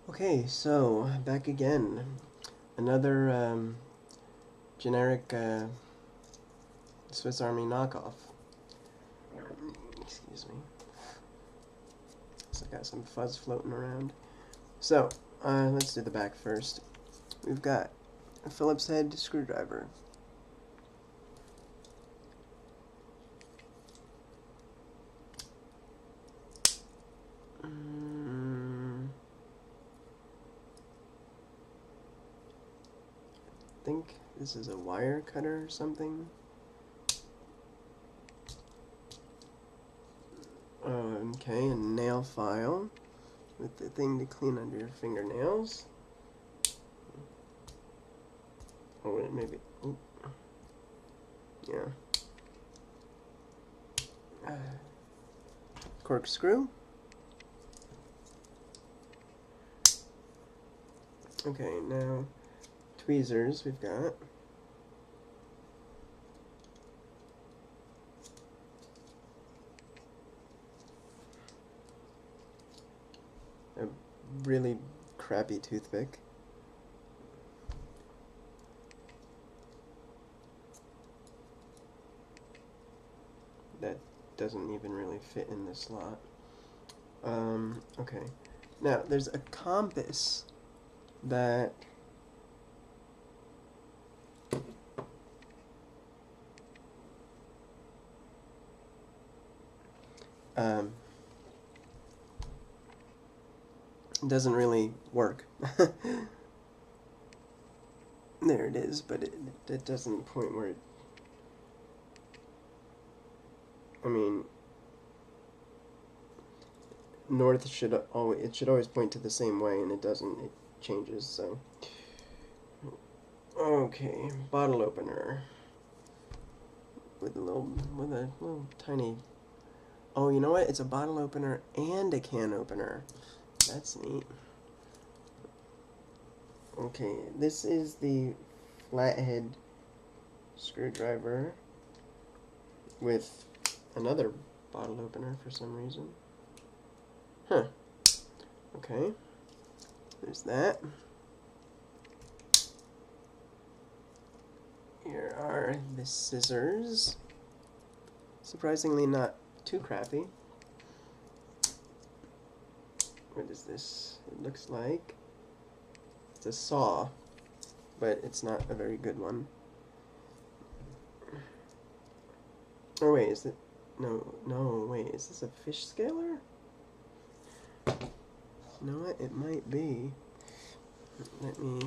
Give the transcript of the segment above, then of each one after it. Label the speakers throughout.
Speaker 1: Okay, so back again. Another generic Swiss Army knockoff. Excuse me. So I got some fuzz floating around. So, let's do the back first. We've got a Phillips head screwdriver. I think this is a wire cutter or something. Okay, a nail file with the thing to clean under your fingernails. Oh wait, maybe. Ooh. Yeah. Corkscrew. Okay, now tweezers we've got. A really crappy toothpick. That doesn't even really fit in this slot. Okay. Now, there's a compass that doesn't really work. There it is, but it doesn't point where it... I mean, north should always point to the same way, and it doesn't. It changes. So, okay, bottle opener with a little tiny. Oh, you know what? It's a bottle opener and a can opener. That's neat. Okay, this is the flathead screwdriver with another bottle opener for some reason. Huh. Okay. There's that. Here are the scissors. Surprisingly not too crappy. What is this? It looks like it's a saw, but it's not a very good one. Oh wait, is it? No, wait, is this a fish scaler? You know what? It might be. Let me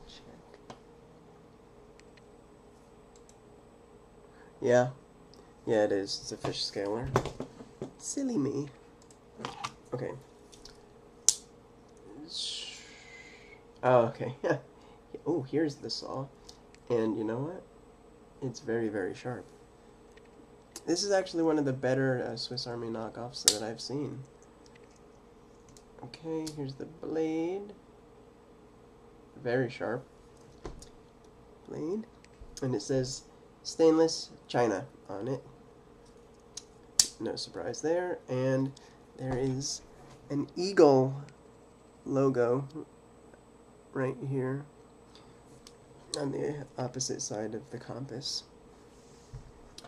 Speaker 1: check. Yeah, it is. It's a fish scaler. Silly me. Okay. Oh, okay. Oh, here's the saw. And you know what? It's very, very sharp. This is actually one of the better Swiss Army knockoffs that I've seen. Okay, here's the blade. Very sharp blade. And it says stainless China on it. No surprise there. And there is an eagle logo right here on the opposite side of the compass.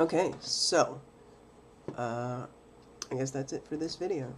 Speaker 1: Okay, so I guess that's it for this video.